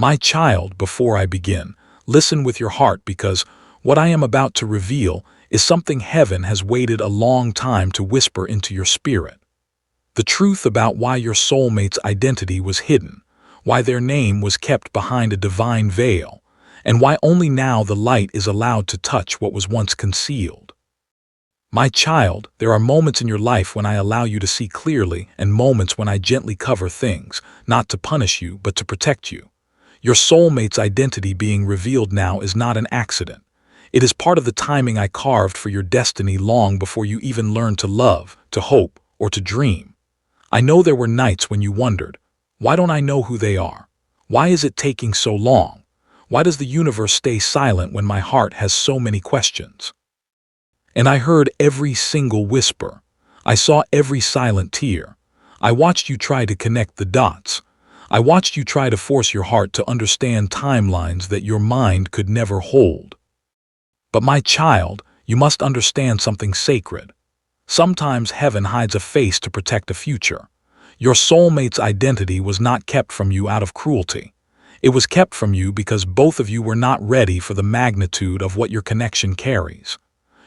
My child, before I begin, listen with your heart because what I am about to reveal is something heaven has waited a long time to whisper into your spirit. The truth about why your soulmate's identity was hidden, why their name was kept behind a divine veil, and why only now the light is allowed to touch what was once concealed. My child, there are moments in your life when I allow you to see clearly and moments when I gently cover things, not to punish you but to protect you. Your soulmate's identity being revealed now is not an accident. It is part of the timing I carved for your destiny long before you even learned to love, to hope, or to dream. I know there were nights when you wondered, why don't I know who they are? Why is it taking so long? Why does the universe stay silent when my heart has so many questions? And I heard every single whisper. I saw every silent tear. I watched you try to connect the dots. I watched you try to force your heart to understand timelines that your mind could never hold. But my child, you must understand something sacred. Sometimes heaven hides a face to protect a future. Your soulmate's identity was not kept from you out of cruelty. It was kept from you because both of you were not ready for the magnitude of what your connection carries.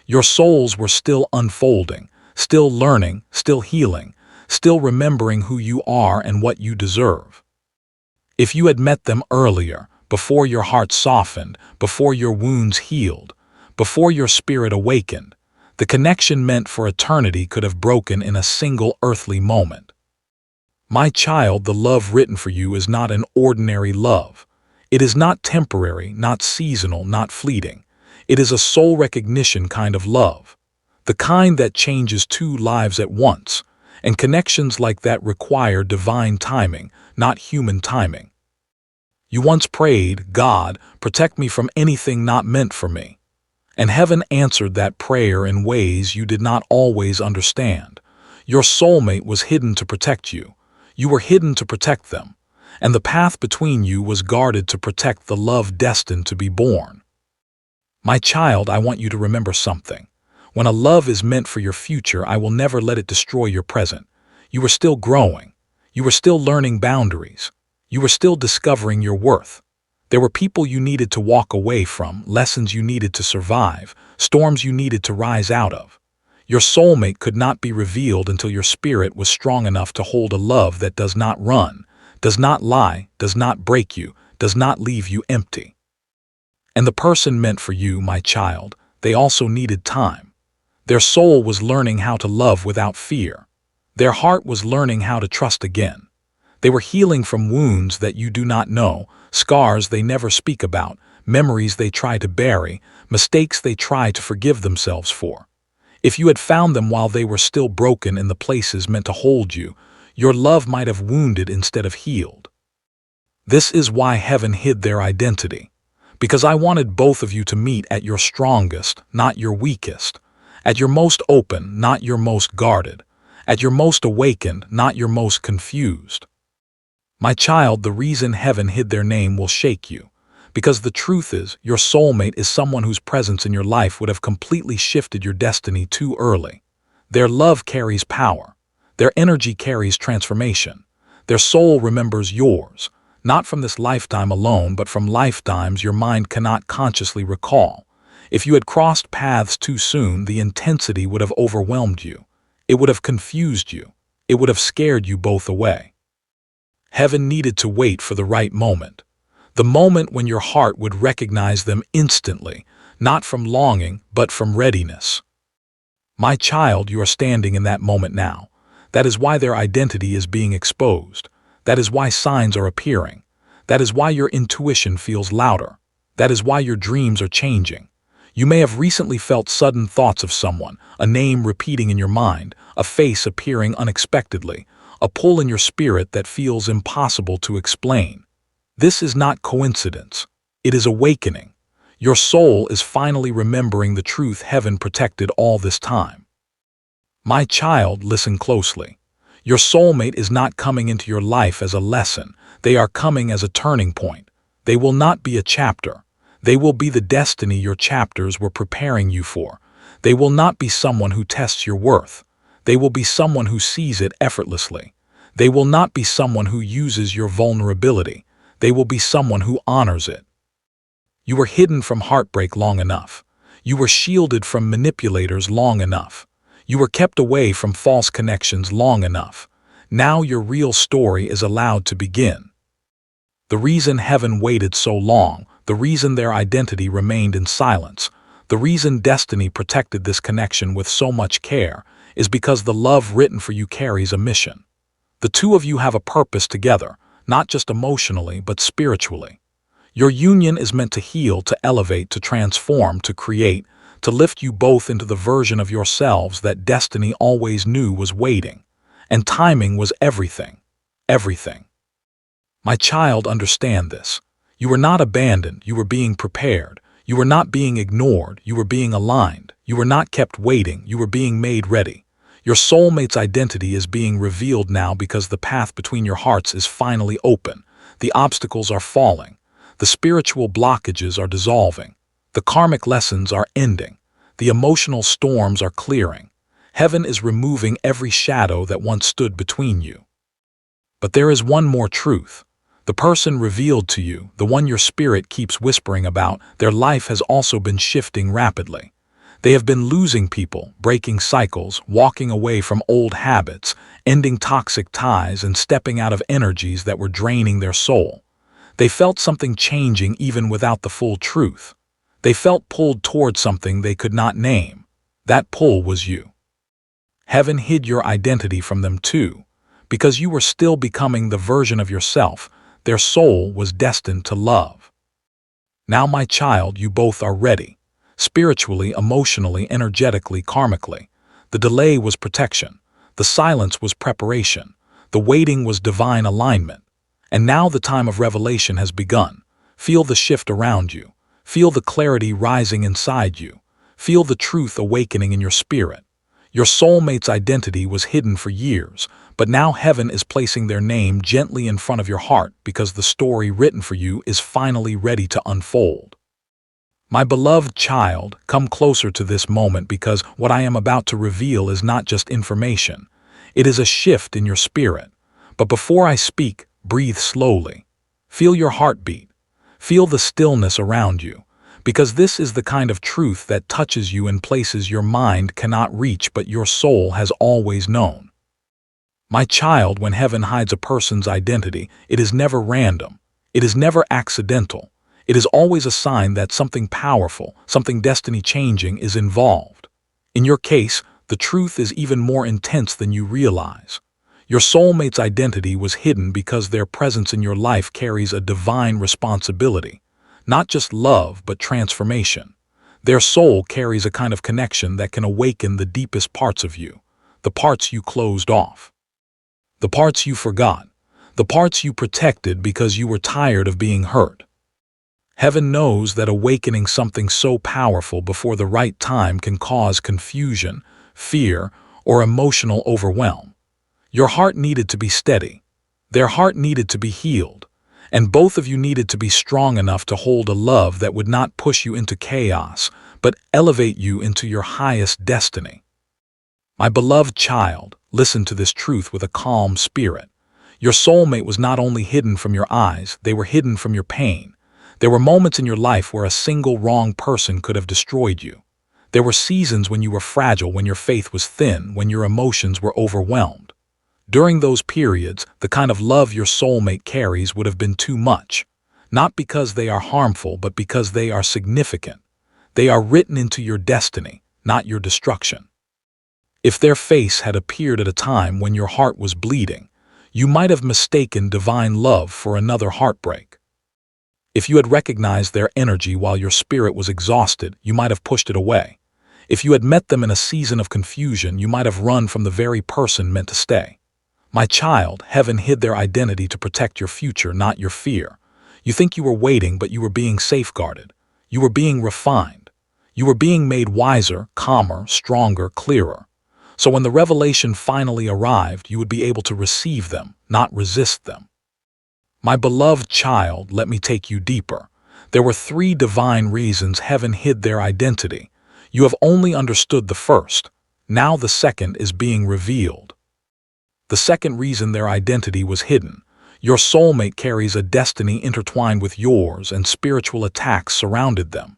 Your souls were still unfolding, still learning, still healing, still remembering who you are and what you deserve. If you had met them earlier, before your heart softened, before your wounds healed, before your spirit awakened, the connection meant for eternity could have broken in a single earthly moment. My child, the love written for you is not an ordinary love. It is not temporary, not seasonal, not fleeting. It is a soul recognition kind of love, the kind that changes two lives at once, and connections like that require divine timing, not human timing. You once prayed, God, protect me from anything not meant for me. And heaven answered that prayer in ways you did not always understand. Your soulmate was hidden to protect you. You were hidden to protect them. And the path between you was guarded to protect the love destined to be born. My child, I want you to remember something. When a love is meant for your future, I will never let it destroy your present. You were still growing. You were still learning boundaries. You were still discovering your worth. There were people you needed to walk away from, lessons you needed to survive, storms you needed to rise out of. Your soulmate could not be revealed until your spirit was strong enough to hold a love that does not run, does not lie, does not break you, does not leave you empty. And the person meant for you, my child, they also needed time. Their soul was learning how to love without fear. Their heart was learning how to trust again. They were healing from wounds that you do not know, scars they never speak about, memories they try to bury, mistakes they try to forgive themselves for. If you had found them while they were still broken in the places meant to hold you, your love might have wounded instead of healed. This is why heaven hid their identity. Because I wanted both of you to meet at your strongest, not your weakest. At your most open, not your most guarded. At your most awakened, not your most confused. My child, the reason heaven hid their name will shake you. Because the truth is, your soulmate is someone whose presence in your life would have completely shifted your destiny too early. Their love carries power. Their energy carries transformation. Their soul remembers yours, not from this lifetime alone, but from lifetimes your mind cannot consciously recall. If you had crossed paths too soon, the intensity would have overwhelmed you. It would have confused you. It would have scared you both away. Heaven needed to wait for the right moment. The moment when your heart would recognize them instantly, not from longing, but from readiness. My child, you are standing in that moment now. That is why their identity is being exposed. That is why signs are appearing. That is why your intuition feels louder. That is why your dreams are changing. You may have recently felt sudden thoughts of someone, a name repeating in your mind, a face appearing unexpectedly, a pull in your spirit that feels impossible to explain. This is not coincidence. It is awakening. Your soul is finally remembering the truth heaven protected all this time. My child, listen closely. Your soulmate is not coming into your life as a lesson. They are coming as a turning point. They will not be a chapter. They will be the destiny your chapters were preparing you for. They will not be someone who tests your worth. They will be someone who sees it effortlessly. They will not be someone who uses your vulnerability. they will be someone who honors it. You were hidden from heartbreak long enough. You were shielded from manipulators long enough. You were kept away from false connections long enough. Now your real story is allowed to begin. The reason heaven waited so long, the reason their identity remained in silence, the reason destiny protected this connection with so much care, is because the love written for you carries a mission. The two of you have a purpose together, not just emotionally but spiritually. Your union is meant to heal, to elevate, to transform, to create, to lift you both into the version of yourselves that destiny always knew was waiting. And timing was everything. Everything. My child, understand this. You were not abandoned, you were being prepared. You were not being ignored, you were being aligned. You were not kept waiting, you were being made ready. Your soulmate's identity is being revealed now because the path between your hearts is finally open. The obstacles are falling. The spiritual blockages are dissolving. The karmic lessons are ending. The emotional storms are clearing. Heaven is removing every shadow that once stood between you. But there is one more truth. The person revealed to you, the one your spirit keeps whispering about, their life has also been shifting rapidly. They have been losing people, breaking cycles, walking away from old habits, ending toxic ties, and stepping out of energies that were draining their soul. They felt something changing even without the full truth. They felt pulled toward something they could not name. That pull was you. Heaven hid your identity from them too, because you were still becoming the version of yourself their soul was destined to love. Now, my child, you both are ready. Spiritually, emotionally, energetically, karmically. The delay was protection. The silence was preparation. The waiting was divine alignment. And now the time of revelation has begun. Feel the shift around you. Feel the clarity rising inside you. Feel the truth awakening in your spirit. Your soulmate's identity was hidden for years, but now heaven is placing their name gently in front of your heart because the story written for you is finally ready to unfold. My beloved child, come closer to this moment because what I am about to reveal is not just information. It is a shift in your spirit. But before I speak, breathe slowly. Feel your heartbeat. Feel the stillness around you. Because this is the kind of truth that touches you in places your mind cannot reach but your soul has always known. My child, when heaven hides a person's identity, it is never random. It is never accidental. It is always a sign that something powerful, something destiny-changing is involved. In your case, the truth is even more intense than you realize. Your soulmate's identity was hidden because their presence in your life carries a divine responsibility. Not just love, but transformation. Their soul carries a kind of connection that can awaken the deepest parts of you, the parts you closed off, the parts you forgot, the parts you protected because you were tired of being hurt. Heaven knows that awakening something so powerful before the right time can cause confusion, fear, or emotional overwhelm. Your heart needed to be steady. Their heart needed to be healed. And both of you needed to be strong enough to hold a love that would not push you into chaos, but elevate you into your highest destiny. My beloved child, listen to this truth with a calm spirit. Your soulmate was not only hidden from your eyes, they were hidden from your pain. There were moments in your life where a single wrong person could have destroyed you. There were seasons when you were fragile, when your faith was thin, when your emotions were overwhelmed. During those periods, the kind of love your soulmate carries would have been too much. Not because they are harmful, but because they are significant. They are written into your destiny, not your destruction. If their face had appeared at a time when your heart was bleeding, you might have mistaken divine love for another heartbreak. If you had recognized their energy while your spirit was exhausted, you might have pushed it away. If you had met them in a season of confusion, you might have run from the very person meant to stay. My child, heaven hid their identity to protect your future, not your fear. You think you were waiting, but you were being safeguarded. You were being refined. You were being made wiser, calmer, stronger, clearer. So when the revelation finally arrived, you would be able to receive them, not resist them. My beloved child, let me take you deeper. There were 3 divine reasons heaven hid their identity. You have only understood the first. Now the second is being revealed. The second reason their identity was hidden. Your soulmate carries a destiny intertwined with yours, and spiritual attacks surrounded them.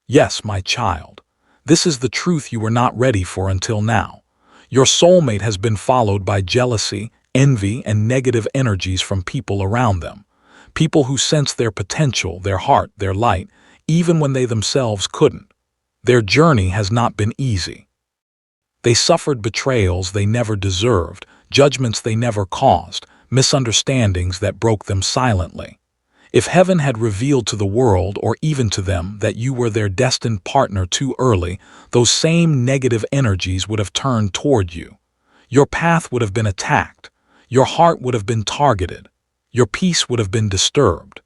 Yes, my child. This is the truth you were not ready for until now. Your soulmate has been followed by jealousy, envy, and negative energies from people around them. People who sense their potential, their heart, their light, even when they themselves couldn't. Their journey has not been easy. They suffered betrayals they never deserved, judgments they never caused, misunderstandings that broke them silently. If heaven had revealed to the world, or even to them, that you were their destined partner too early, those same negative energies would have turned toward you. Your path would have been attacked. Your heart would have been targeted. Your peace would have been disturbed.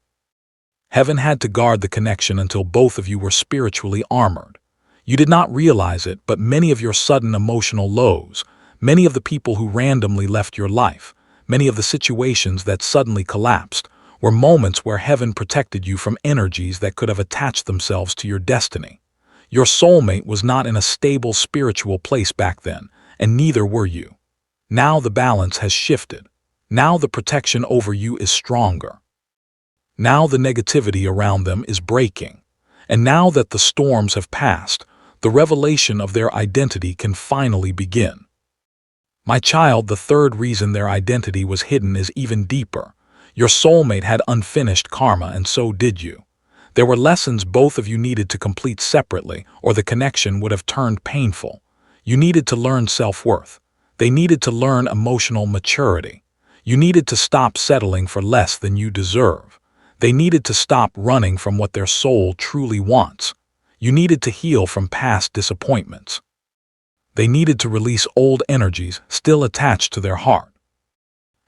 Heaven had to guard the connection until both of you were spiritually armored. You did not realize it, but many of your sudden emotional lows, many of the people who randomly left your life, many of the situations that suddenly collapsed, were moments where heaven protected you from energies that could have attached themselves to your destiny. Your soulmate was not in a stable spiritual place back then, and neither were you. Now the balance has shifted. Now the protection over you is stronger. Now the negativity around them is breaking. And now that the storms have passed, the revelation of their identity can finally begin. My child, the third reason their identity was hidden is even deeper. Your soulmate had unfinished karma, and so did you. There were lessons both of you needed to complete separately, or the connection would have turned painful. You needed to learn self-worth. They needed to learn emotional maturity. You needed to stop settling for less than you deserve. They needed to stop running from what their soul truly wants. You needed to heal from past disappointments. They needed to release old energies still attached to their heart.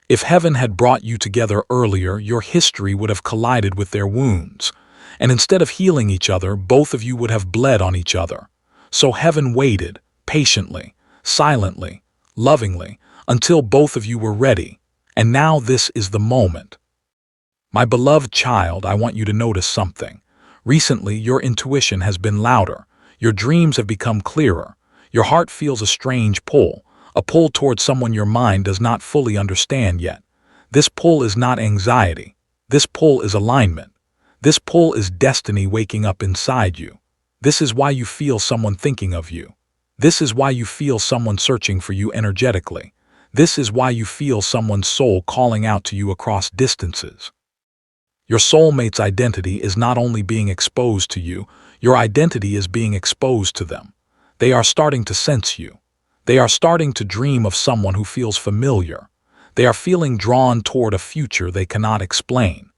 If heaven had brought you together earlier, your history would have collided with their wounds, and instead of healing each other, both of you would have bled on each other. So heaven waited, patiently, silently, lovingly, until both of you were ready, and now this is the moment. My beloved child, I want you to notice something. Recently, your intuition has been louder, your dreams have become clearer, your heart feels a strange pull, a pull towards someone your mind does not fully understand yet. This pull is not anxiety. This pull is alignment. This pull is destiny waking up inside you. This is why you feel someone thinking of you. This is why you feel someone searching for you energetically. This is why you feel someone's soul calling out to you across distances. Your soulmate's identity is not only being exposed to you, your identity is being exposed to them. They are starting to sense you. They are starting to dream of someone who feels familiar. They are feeling drawn toward a future they cannot explain.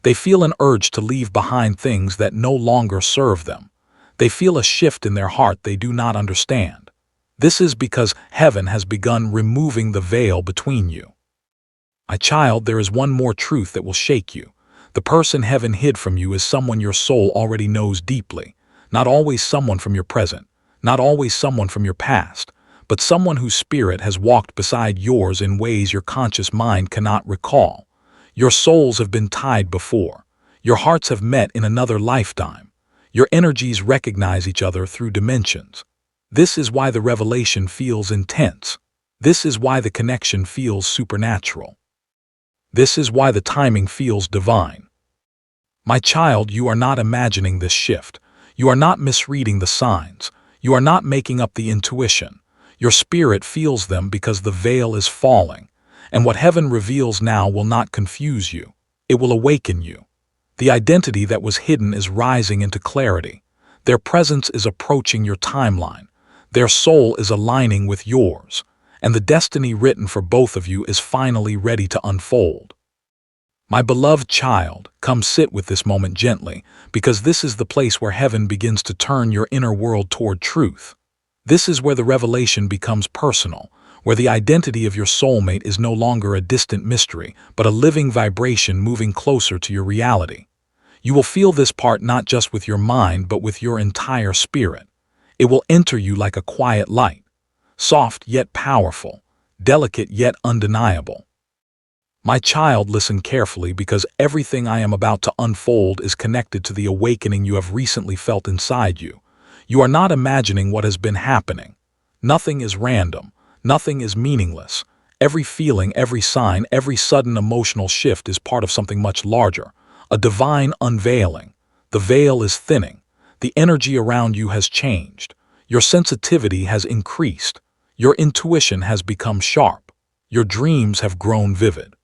They feel an urge to leave behind things that no longer serve them. They feel a shift in their heart they do not understand. This is because heaven has begun removing the veil between you. My child, there is one more truth that will shake you. The person heaven hid from you is someone your soul already knows deeply. Not always someone from your present, not always someone from your past, but someone whose spirit has walked beside yours in ways your conscious mind cannot recall. Your souls have been tied before. Your hearts have met in another lifetime. Your energies recognize each other through dimensions. This is why the revelation feels intense. This is why the connection feels supernatural. This is why the timing feels divine. My child, you are not imagining this shift. You are not misreading the signs. You are not making up the intuition. Your spirit feels them because the veil is falling, and what heaven reveals now will not confuse you. It will awaken you. The identity that was hidden is rising into clarity. Their presence is approaching your timeline. Their soul is aligning with yours, and the destiny written for both of you is finally ready to unfold. My beloved child, come sit with this moment gently, because this is the place where heaven begins to turn your inner world toward truth. This is where the revelation becomes personal, where the identity of your soulmate is no longer a distant mystery, but a living vibration moving closer to your reality. You will feel this part not just with your mind, but with your entire spirit. It will enter you like a quiet light, soft yet powerful, delicate yet undeniable. My child, listen carefully, because everything I am about to unfold is connected to the awakening you have recently felt inside you. You are not imagining what has been happening. Nothing is random. Nothing is meaningless. Every feeling, every sign, every sudden emotional shift is part of something much larger, a divine unveiling. The veil is thinning. The energy around you has changed. Your sensitivity has increased. Your intuition has become sharp. Your dreams have grown vivid.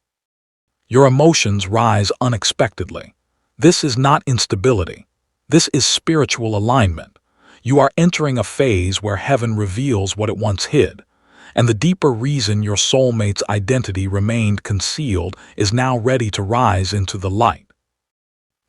Your emotions rise unexpectedly. This is not instability. This is spiritual alignment. You are entering a phase where heaven reveals what it once hid, and the deeper reason your soulmate's identity remained concealed is now ready to rise into the light.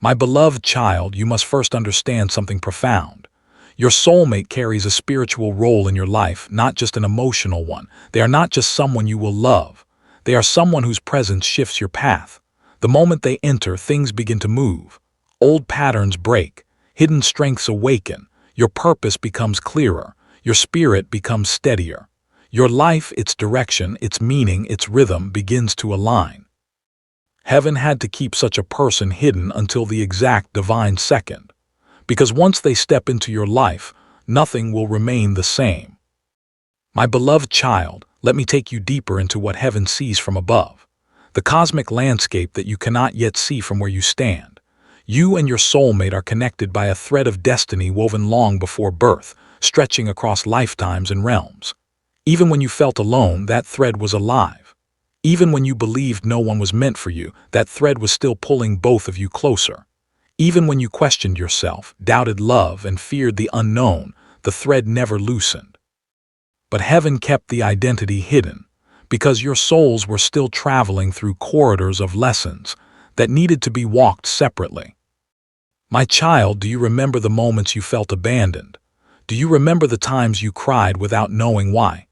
My beloved child, you must first understand something profound. Your soulmate carries a spiritual role in your life, not just an emotional one. They are not just someone you will love. They are someone whose presence shifts your path. The moment they enter, things begin to move. Old patterns break. Hidden strengths awaken. Your purpose becomes clearer. Your spirit becomes steadier. Your life, its direction, its meaning, its rhythm begins to align. Heaven had to keep such a person hidden until the exact divine second, because once they step into your life, nothing will remain the same. My beloved child, let me take you deeper into what heaven sees from above, the cosmic landscape that you cannot yet see from where you stand. You and your soulmate are connected by a thread of destiny woven long before birth, stretching across lifetimes and realms. Even when you felt alone, that thread was alive. Even when you believed no one was meant for you, that thread was still pulling both of you closer. Even when you questioned yourself, doubted love, and feared the unknown, the thread never loosened. But heaven kept the identity hidden, because your souls were still traveling through corridors of lessons that needed to be walked separately. My child, do you remember the moments you felt abandoned? Do you remember the times you cried without knowing why?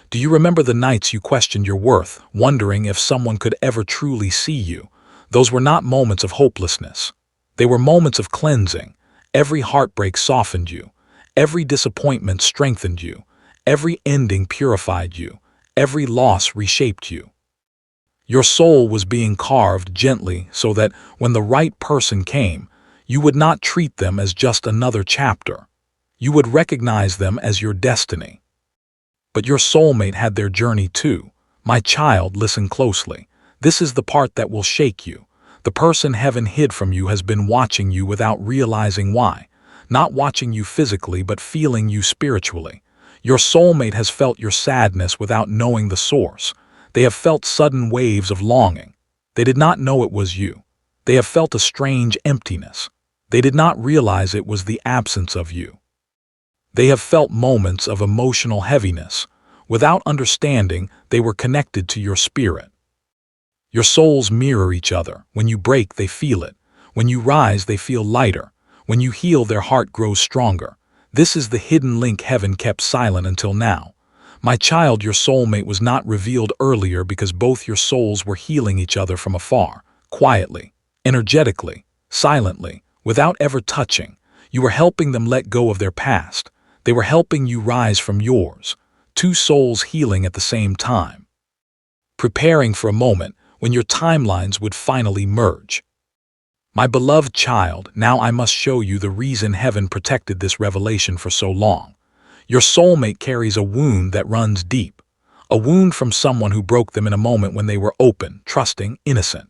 Do you remember the nights you questioned your worth, wondering if someone could ever truly see you? Those were not moments of hopelessness. They were moments of cleansing. Every heartbreak softened you. Every disappointment strengthened you. Every ending purified you. Every loss reshaped you. Your soul was being carved gently so that when the right person came, you would not treat them as just another chapter. You would recognize them as your destiny. But your soulmate had their journey too. My child, listen closely. This is the part that will shake you. The person heaven hid from you has been watching you without realizing why. Not watching you physically, but feeling you spiritually. Your soulmate has felt your sadness without knowing the source. They have felt sudden waves of longing. They did not know it was you. They have felt a strange emptiness. They did not realize it was the absence of you. They have felt moments of emotional heaviness. Without understanding, they were connected to your spirit. Your souls mirror each other. When you break, they feel it. When you rise, they feel lighter. When you heal, their heart grows stronger. This is the hidden link heaven kept silent until now. My child, your soulmate was not revealed earlier because both your souls were healing each other from afar, quietly, energetically, silently, without ever touching. You were helping them let go of their past. They were helping you rise from yours. Two souls healing at the same time. Preparing for a moment when your timelines would finally merge. My beloved child, now I must show you the reason heaven protected this revelation for so long. Your soulmate carries a wound that runs deep. A wound from someone who broke them in a moment when they were open, trusting, innocent.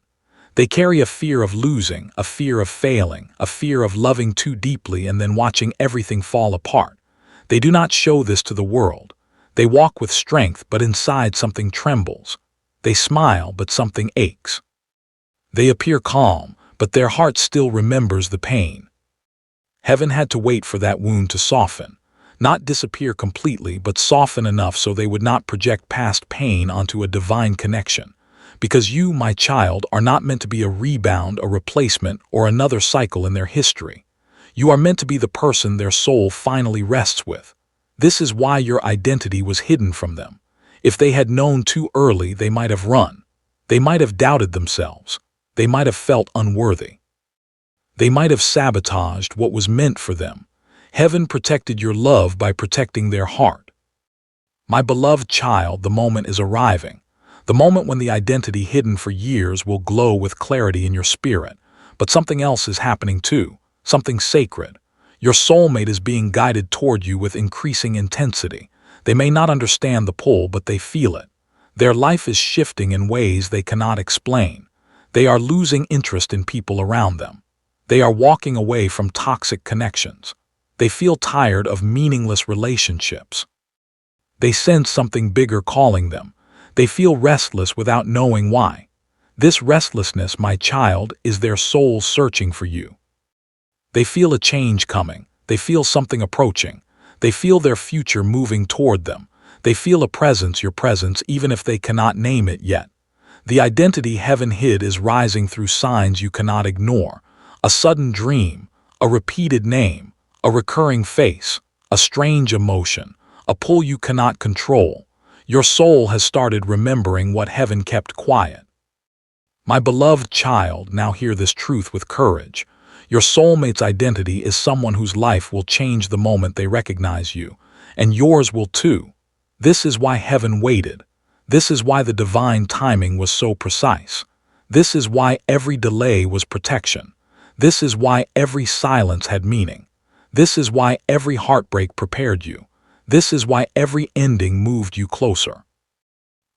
They carry a fear of losing, a fear of failing, a fear of loving too deeply and then watching everything fall apart. They do not show this to the world. They walk with strength, but inside something trembles. They smile, but something aches. They appear calm, but their heart still remembers the pain. Heaven had to wait for that wound to soften. Not disappear completely, but soften enough so they would not project past pain onto a divine connection. Because you, my child, are not meant to be a rebound, a replacement, or another cycle in their history. You are meant to be the person their soul finally rests with. This is why your identity was hidden from them. If they had known too early, they might have run. They might have doubted themselves. They might have felt unworthy. They might have sabotaged what was meant for them. Heaven protected your love by protecting their heart. My beloved child, the moment is arriving. The moment when the identity hidden for years will glow with clarity in your spirit. But something else is happening too, something sacred. Your soulmate is being guided toward you with increasing intensity. They may not understand the pull, but they feel it. Their life is shifting in ways they cannot explain. They are losing interest in people around them. They are walking away from toxic connections. They feel tired of meaningless relationships. They sense something bigger calling them. They feel restless without knowing why. This restlessness, my child, is their soul searching for you. They feel a change coming. They feel something approaching. They feel their future moving toward them. They feel a presence, your presence, even if they cannot name it yet. The identity heaven hid is rising through signs you cannot ignore. A sudden dream, a repeated name, a recurring face, a strange emotion, a pull you cannot control. Your soul has started remembering what heaven kept quiet. My beloved child, now hear this truth with courage. Your soulmate's identity is someone whose life will change the moment they recognize you, and yours will too. This is why heaven waited. This is why the divine timing was so precise. This is why every delay was protection. This is why every silence had meaning. This is why every heartbreak prepared you. This is why every ending moved you closer.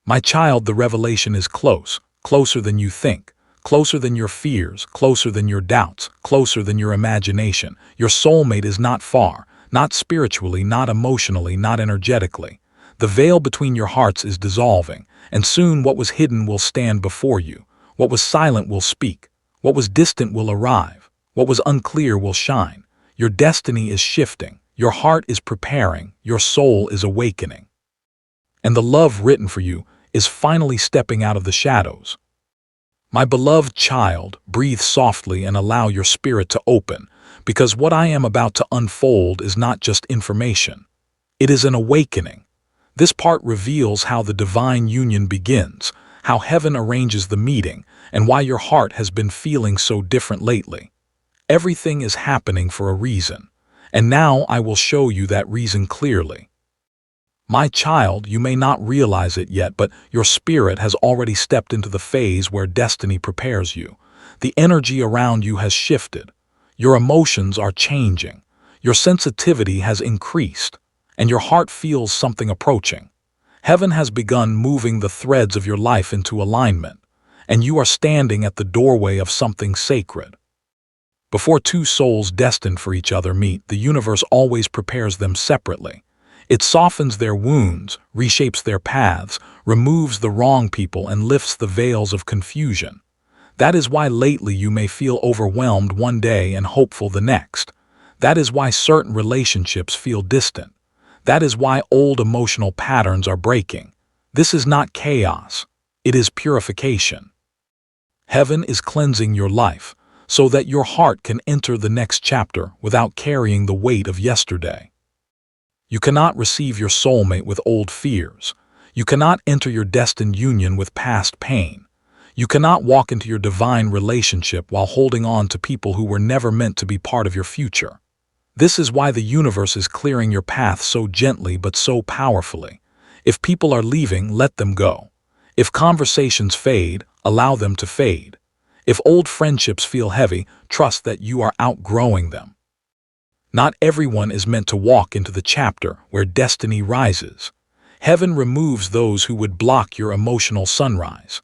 My child, the revelation is close, closer than you think, closer than your fears, closer than your doubts, closer than your imagination. Your soulmate is not far, not spiritually, not emotionally, not energetically. The veil between your hearts is dissolving, and soon what was hidden will stand before you. What was silent will speak. What was distant will arrive. What was unclear will shine. Your destiny is shifting. Your heart is preparing. Your soul is awakening. And the love written for you is finally stepping out of the shadows. My beloved child, breathe softly and allow your spirit to open, because what I am about to unfold is not just information. It is an awakening. This part reveals how the divine union begins, how heaven arranges the meeting, and why your heart has been feeling so different lately. Everything is happening for a reason, and now I will show you that reason clearly. My child, you may not realize it yet, but your spirit has already stepped into the phase where destiny prepares you. The energy around you has shifted. Your emotions are changing. Your sensitivity has increased, and your heart feels something approaching. Heaven has begun moving the threads of your life into alignment, and you are standing at the doorway of something sacred. Before two souls destined for each other meet, the universe always prepares them separately. It softens their wounds, reshapes their paths, removes the wrong people, and lifts the veils of confusion. That is why lately you may feel overwhelmed one day and hopeful the next. That is why certain relationships feel distant. That is why old emotional patterns are breaking. This is not chaos. It is purification. Heaven is cleansing your life so that your heart can enter the next chapter without carrying the weight of yesterday. You cannot receive your soulmate with old fears. You cannot enter your destined union with past pain. You cannot walk into your divine relationship while holding on to people who were never meant to be part of your future. This is why the universe is clearing your path so gently but so powerfully. If people are leaving, let them go. If conversations fade, allow them to fade. If old friendships feel heavy, trust that you are outgrowing them. Not everyone is meant to walk into the chapter where destiny rises. Heaven removes those who would block your emotional sunrise.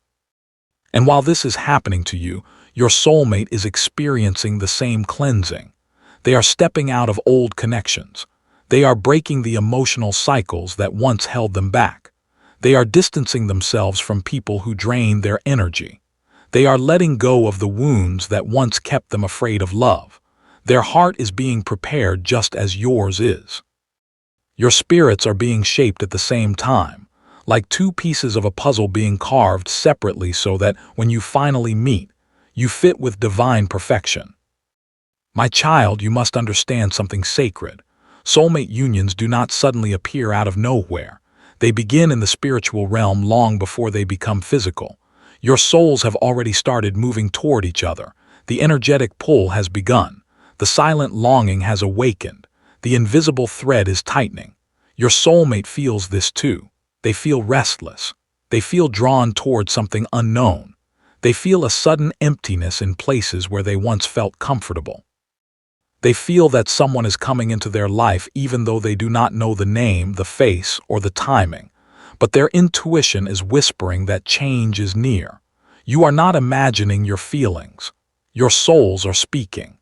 And while this is happening to you, your soulmate is experiencing the same cleansing. They are stepping out of old connections. They are breaking the emotional cycles that once held them back. They are distancing themselves from people who drain their energy. They are letting go of the wounds that once kept them afraid of love. Their heart is being prepared just as yours is. Your spirits are being shaped at the same time, like two pieces of a puzzle being carved separately so that when you finally meet, you fit with divine perfection. My child, you must understand something sacred. Soulmate unions do not suddenly appear out of nowhere. They begin in the spiritual realm long before they become physical. Your souls have already started moving toward each other. The energetic pull has begun. The silent longing has awakened. The invisible thread is tightening. Your soulmate feels this too. They feel restless. They feel drawn toward something unknown. They feel a sudden emptiness in places where they once felt comfortable. They feel that someone is coming into their life even though they do not know the name, the face, or the timing. but their intuition is whispering that change is near. You are not imagining your feelings. Your souls are speaking.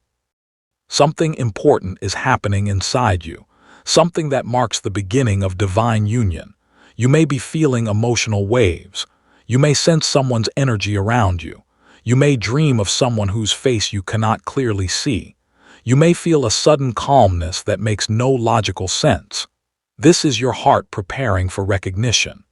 Something important is happening inside you, something that marks the beginning of divine union. You may be feeling emotional waves. You may sense someone's energy around you. You may dream of someone whose face you cannot clearly see. You may feel a sudden calmness that makes no logical sense. This is your heart preparing for recognition.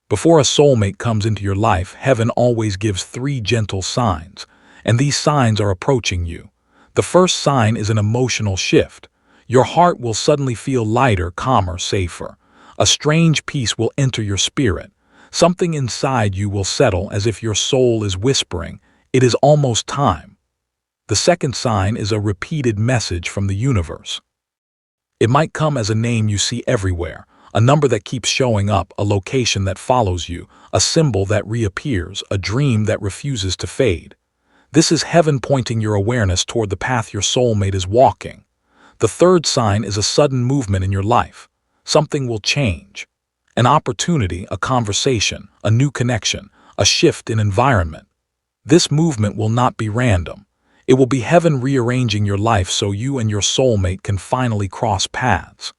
Before a soulmate comes into your life, heaven always gives 3 gentle signs, and these signs are approaching you. The first sign is an emotional shift. Your heart will suddenly feel lighter, calmer, safer. A strange peace will enter your spirit. Something inside you will settle as if your soul is whispering, "It is almost time." The second sign is a repeated message from the universe. It might come as a name you see everywhere, a number that keeps showing up, a location that follows you, a symbol that reappears, a dream that refuses to fade. This is heaven pointing your awareness toward the path your soulmate is walking. The third sign is a sudden movement in your life. Something will change. An opportunity, a conversation, a new connection, a shift in environment. This movement will not be random. It will be heaven rearranging your life so you and your soulmate can finally cross paths.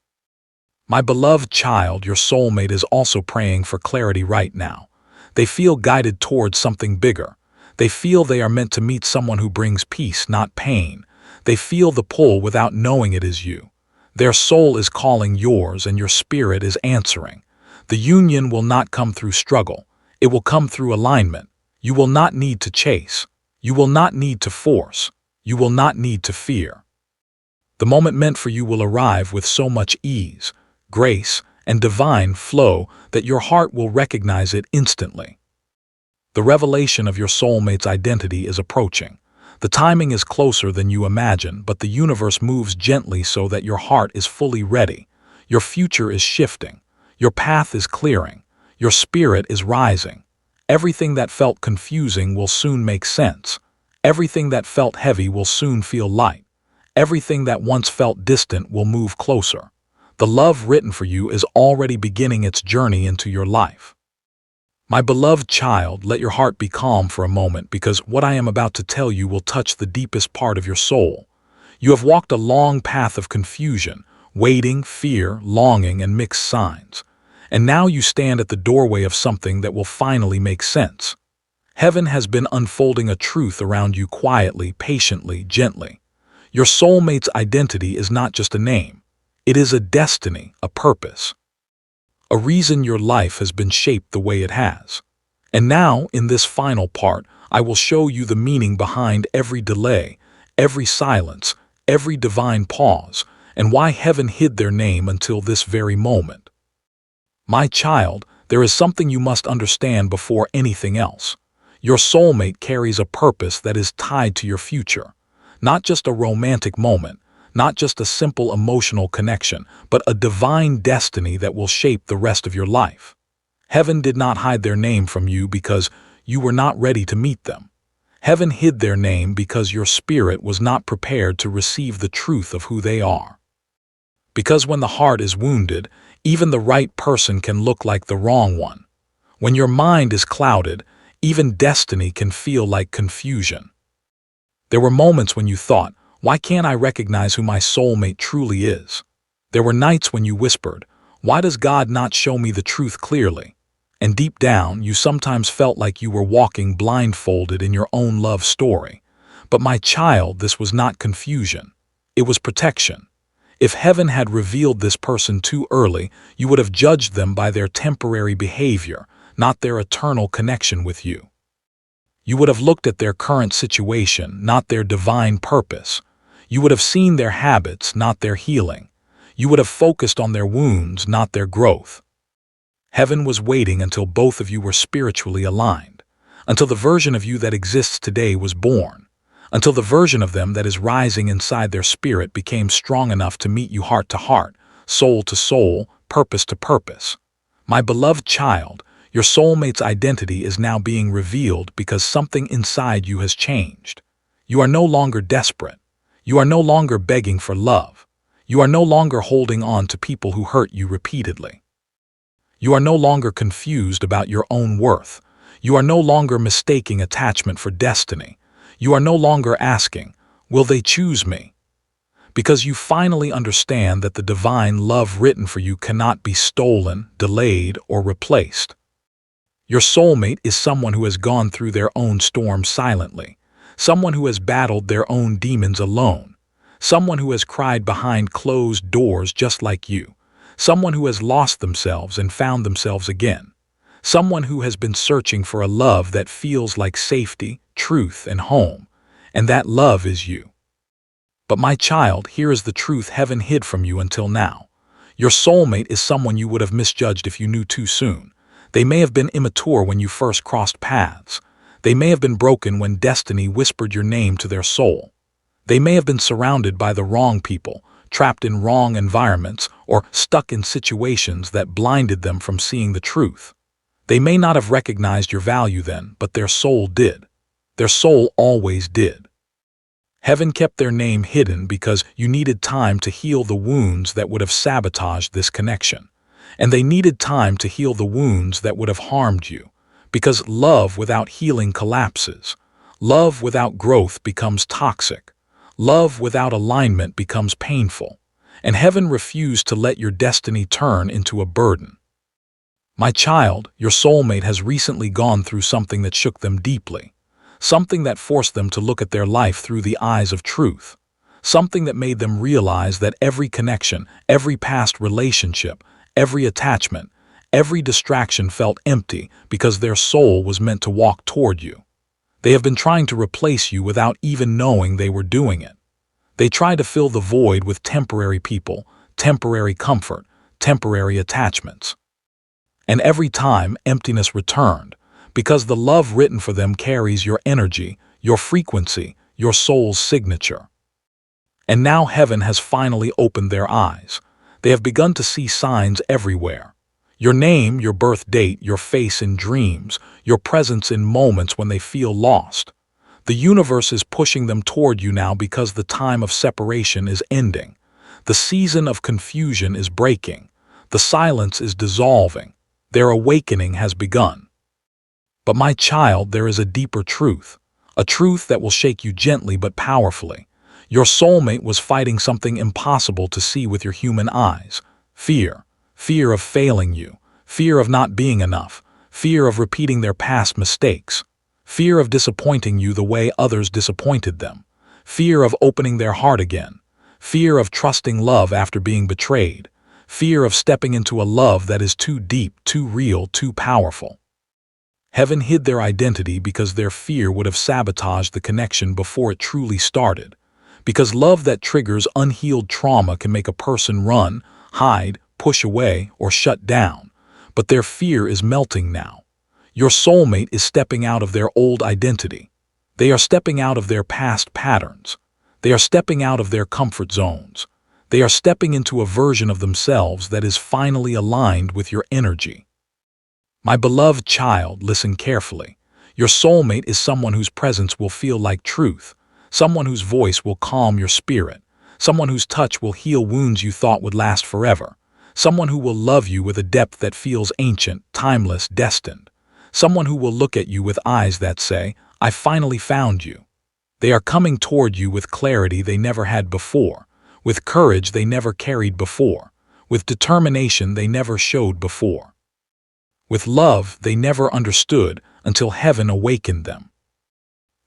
My beloved child, your soulmate is also praying for clarity right now. They feel guided towards something bigger. They feel they are meant to meet someone who brings peace, not pain. They feel the pull without knowing it is you. Their soul is calling yours and your spirit is answering. The union will not come through struggle. It will come through alignment. You will not need to chase. You will not need to force. You will not need to fear. The moment meant for you will arrive with so much ease, grace, and divine flow that your heart will recognize it instantly. The revelation of your soulmate's identity is approaching. The timing is closer than you imagine, but the universe moves gently so that your heart is fully ready. Your future is shifting. Your path is clearing. Your spirit is rising. Everything that felt confusing will soon make sense. Everything that felt heavy will soon feel light. Everything that once felt distant will move closer. The love written for you is already beginning its journey into your life. My beloved child, let your heart be calm for a moment, because what I am about to tell you will touch the deepest part of your soul. You have walked a long path of confusion, waiting, fear, longing, and mixed signs. And now you stand at the doorway of something that will finally make sense. Heaven has been unfolding a truth around you quietly, patiently, gently. Your soulmate's identity is not just a name. It is a destiny, a purpose, a reason your life has been shaped the way it has. And now, in this final part, I will show you the meaning behind every delay, every silence, every divine pause, and why heaven hid their name until this very moment. My child, there is something you must understand before anything else. Your soulmate carries a purpose that is tied to your future. Not just a romantic moment, not just a simple emotional connection, but a divine destiny that will shape the rest of your life. Heaven did not hide their name from you because you were not ready to meet them. Heaven hid their name because your spirit was not prepared to receive the truth of who they are. Because when the heart is wounded, even the right person can look like the wrong one. When your mind is clouded, even destiny can feel like confusion. There were moments when you thought, "Why can't I recognize who my soulmate truly is?" There were nights when you whispered, "Why does God not show me the truth clearly?" And deep down, you sometimes felt like you were walking blindfolded in your own love story. But my child, this was not confusion. It was protection. If heaven had revealed this person too early, you would have judged them by their temporary behavior, not their eternal connection with you. You would have looked at their current situation, not their divine purpose. You would have seen their habits, not their healing. You would have focused on their wounds, not their growth. Heaven was waiting until both of you were spiritually aligned, until the version of you that exists today was born, until the version of them that is rising inside their spirit became strong enough to meet you heart to heart, soul to soul, purpose to purpose. My beloved child, your soulmate's identity is now being revealed because something inside you has changed. You are no longer desperate. You are no longer begging for love. You are no longer holding on to people who hurt you repeatedly. You are no longer confused about your own worth. You are no longer mistaking attachment for destiny. You are no longer asking, will they choose me? Because you finally understand that the divine love written for you cannot be stolen, delayed, or replaced. Your soulmate is someone who has gone through their own storm silently, someone who has battled their own demons alone, someone who has cried behind closed doors just like you, someone who has lost themselves and found themselves again, someone who has been searching for a love that feels like safety, truth, and home, and that love is you. But my child, here is the truth heaven hid from you until now. Your soulmate is someone you would have misjudged if you knew too soon. They may have been immature when you first crossed paths. They may have been broken when destiny whispered your name to their soul. They may have been surrounded by the wrong people, trapped in wrong environments, or stuck in situations that blinded them from seeing the truth. They may not have recognized your value then, but their soul did. Their soul always did. Heaven kept their name hidden because you needed time to heal the wounds that would have sabotaged this connection. And they needed time to heal the wounds that would have harmed you. Because love without healing collapses. Love without growth becomes toxic. Love without alignment becomes painful. And heaven refused to let your destiny turn into a burden. My child, your soulmate has recently gone through something that shook them deeply. Something that forced them to look at their life through the eyes of truth. Something that made them realize that every connection, every past relationship, every attachment, every distraction felt empty because their soul was meant to walk toward you. They have been trying to replace you without even knowing they were doing it. They try to fill the void with temporary people, temporary comfort, temporary attachments. And every time, emptiness returned, because the love written for them carries your energy, your frequency, your soul's signature. And now heaven has finally opened their eyes. They have begun to see signs everywhere. Your name, your birth date, your face in dreams, your presence in moments when they feel lost. The universe is pushing them toward you now because the time of separation is ending. The season of confusion is breaking. The silence is dissolving. Their awakening has begun. But my child, there is a deeper truth, a truth that will shake you gently but powerfully. Your soulmate was fighting something impossible to see with your human eyes. Fear. Fear of failing you. Fear of not being enough. Fear of repeating their past mistakes. Fear of disappointing you the way others disappointed them. Fear of opening their heart again. Fear of trusting love after being betrayed. Fear of stepping into a love that is too deep, too real, too powerful. Heaven hid their identity because their fear would have sabotaged the connection before it truly started. Because love that triggers unhealed trauma can make a person run, hide, push away, or shut down. But their fear is melting now. Your soulmate is stepping out of their old identity. They are stepping out of their past patterns. They are stepping out of their comfort zones. They are stepping into a version of themselves that is finally aligned with your energy. My beloved child, listen carefully. Your soulmate is someone whose presence will feel like truth, someone whose voice will calm your spirit, someone whose touch will heal wounds you thought would last forever, someone who will love you with a depth that feels ancient, timeless, destined, someone who will look at you with eyes that say, I finally found you. They are coming toward you with clarity they never had before, with courage they never carried before, with determination they never showed before. With love they never understood until heaven awakened them.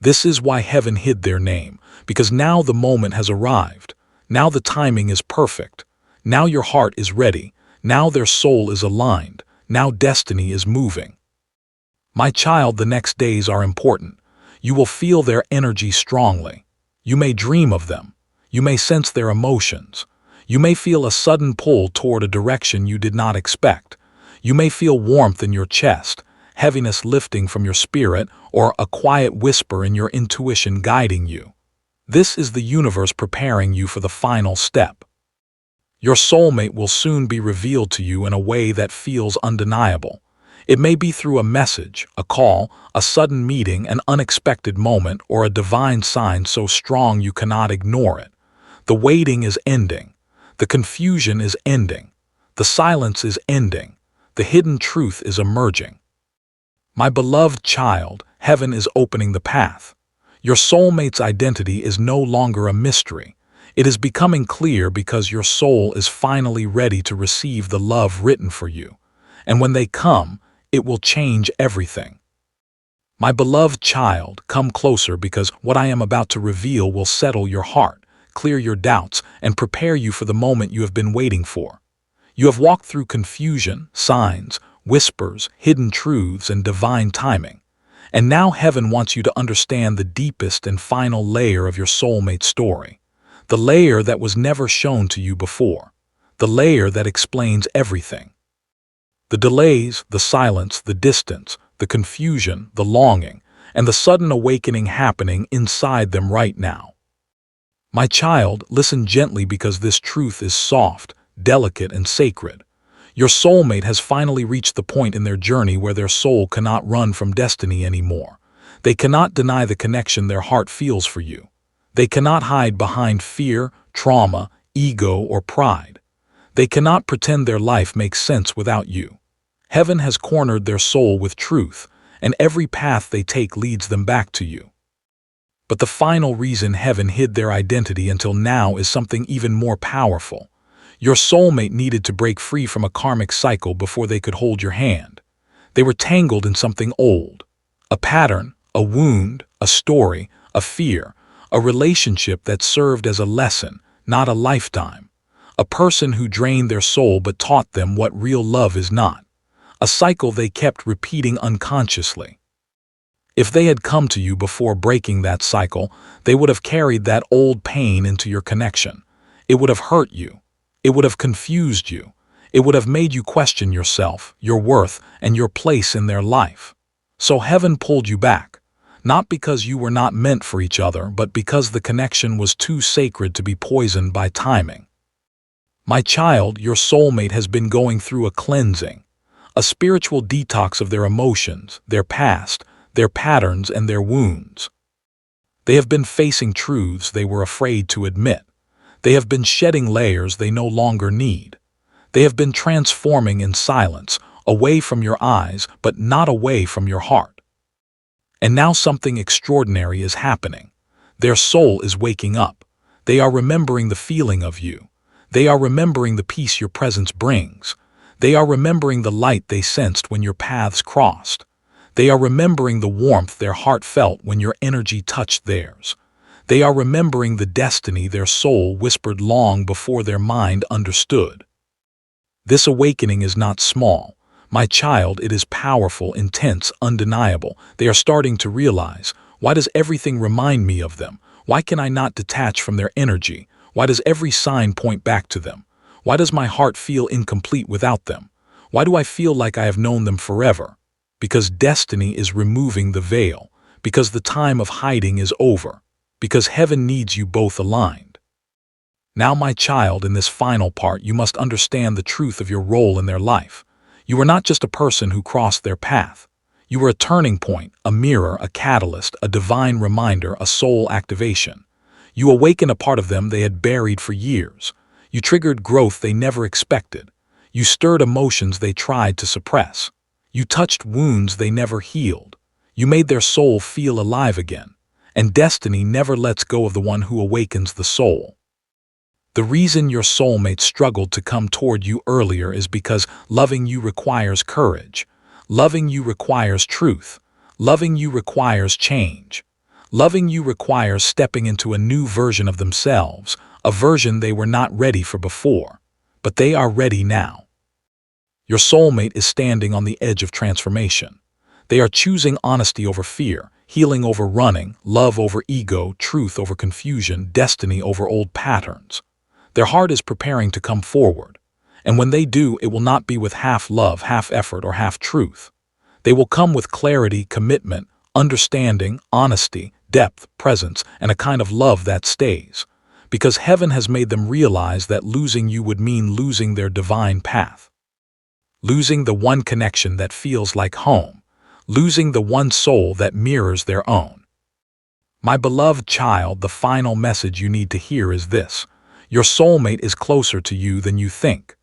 This is why heaven hid their name, because now the moment has arrived. Now the timing is perfect. Now your heart is ready. Now their soul is aligned. Now destiny is moving. My child, the next days are important. You will feel their energy strongly. You may dream of them. You may sense their emotions. You may feel a sudden pull toward a direction you did not expect. You may feel warmth in your chest, heaviness lifting from your spirit, or a quiet whisper in your intuition guiding you. This is the universe preparing you for the final step. Your soulmate will soon be revealed to you in a way that feels undeniable. It may be through a message, a call, a sudden meeting, an unexpected moment, or a divine sign so strong you cannot ignore it. The waiting is ending. The confusion is ending. The silence is ending. The hidden truth is emerging. My beloved child, heaven is opening the path. Your soulmate's identity is no longer a mystery. It is becoming clear because your soul is finally ready to receive the love written for you. And when they come, it will change everything. My beloved child, come closer because what I am about to reveal will settle your heart, clear your doubts, and prepare you for the moment you have been waiting for. You have walked through confusion, signs, whispers, hidden truths, and divine timing. And now heaven wants you to understand the deepest and final layer of your soulmate story. The layer that was never shown to you before. The layer that explains everything. The delays, the silence, the distance, the confusion, the longing, and the sudden awakening happening inside them right now. My child, listen gently because this truth is soft, delicate, and sacred. Your soulmate has finally reached the point in their journey where their soul cannot run from destiny anymore. They cannot deny the connection their heart feels for you. They cannot hide behind fear, trauma, ego, or pride. They cannot pretend their life makes sense without you. Heaven has cornered their soul with truth, and every path they take leads them back to you. But the final reason heaven hid their identity until now is something even more powerful. Your soulmate needed to break free from a karmic cycle before they could hold your hand. They were tangled in something old. A pattern, a wound, a story, a fear, a relationship that served as a lesson, not a lifetime. A person who drained their soul but taught them what real love is not. A cycle they kept repeating unconsciously. If they had come to you before breaking that cycle, they would have carried that old pain into your connection. It would have hurt you. It would have confused you. It would have made you question yourself, your worth, and your place in their life. So heaven pulled you back, not because you were not meant for each other, but because the connection was too sacred to be poisoned by timing. My child, your soulmate has been going through a cleansing, a spiritual detox of their emotions, their past, their patterns, and their wounds. They have been facing truths they were afraid to admit. They have been shedding layers they no longer need. They have been transforming in silence, away from your eyes, but not away from your heart. And now something extraordinary is happening. Their soul is waking up. They are remembering the feeling of you. They are remembering the peace your presence brings. They are remembering the light they sensed when your paths crossed. They are remembering the warmth their heart felt when your energy touched theirs. They are remembering the destiny their soul whispered long before their mind understood. This awakening is not small. My child, it is powerful, intense, undeniable. They are starting to realize, why does everything remind me of them? Why can I not detach from their energy? Why does every sign point back to them? Why does my heart feel incomplete without them? Why do I feel like I have known them forever? Because destiny is removing the veil. Because the time of hiding is over. Because heaven needs you both aligned. Now, my child, in this final part, you must understand the truth of your role in their life. You are not just a person who crossed their path. You were a turning point, a mirror, a catalyst, a divine reminder, a soul activation. You awakened a part of them they had buried for years. You triggered growth they never expected. You stirred emotions they tried to suppress. You touched wounds they never healed. You made their soul feel alive again. And destiny never lets go of the one who awakens the soul. The reason your soulmate struggled to come toward you earlier is because loving you requires courage. Loving you requires truth. Loving you requires change. Loving you requires stepping into a new version of themselves, a version they were not ready for before, but they are ready now. Your soulmate is standing on the edge of transformation. They are choosing honesty over fear, healing over running, love over ego, truth over confusion, destiny over old patterns. Their heart is preparing to come forward. And when they do, it will not be with half love, half effort, or half truth. They will come with clarity, commitment, understanding, honesty, depth, presence, and a kind of love that stays. Because heaven has made them realize that losing you would mean losing their divine path. Losing the one connection that feels like home. Losing the one soul that mirrors their own. My beloved child, the final message you need to hear is this. Your soulmate is closer to you than you think.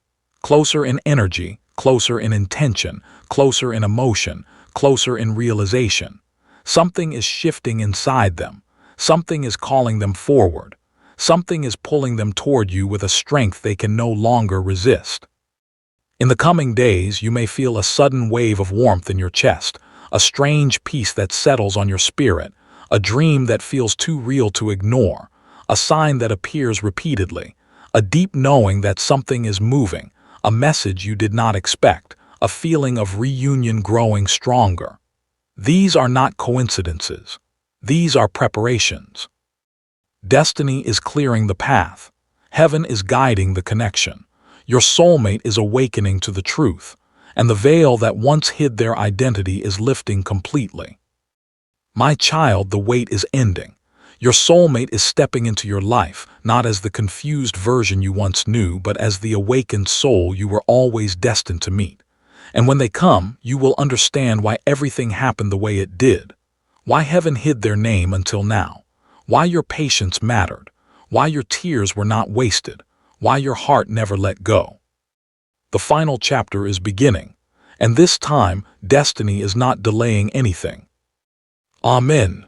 Closer in energy, closer in intention, closer in emotion, closer in realization. Something is shifting inside them. Something is calling them forward. Something is pulling them toward you with a strength they can no longer resist. In the coming days, you may feel a sudden wave of warmth in your chest, a strange peace that settles on your spirit, a dream that feels too real to ignore, a sign that appears repeatedly, a deep knowing that something is moving, a message you did not expect, a feeling of reunion growing stronger. These are not coincidences. These are preparations. Destiny is clearing the path. Heaven is guiding the connection. Your soulmate is awakening to the truth, and the veil that once hid their identity is lifting completely. My child, the wait is ending. Your soulmate is stepping into your life, not as the confused version you once knew, but as the awakened soul you were always destined to meet. And when they come, you will understand why everything happened the way it did, why heaven hid their name until now, why your patience mattered, why your tears were not wasted, why your heart never let go. The final chapter is beginning, and this time, destiny is not delaying anything. Amen.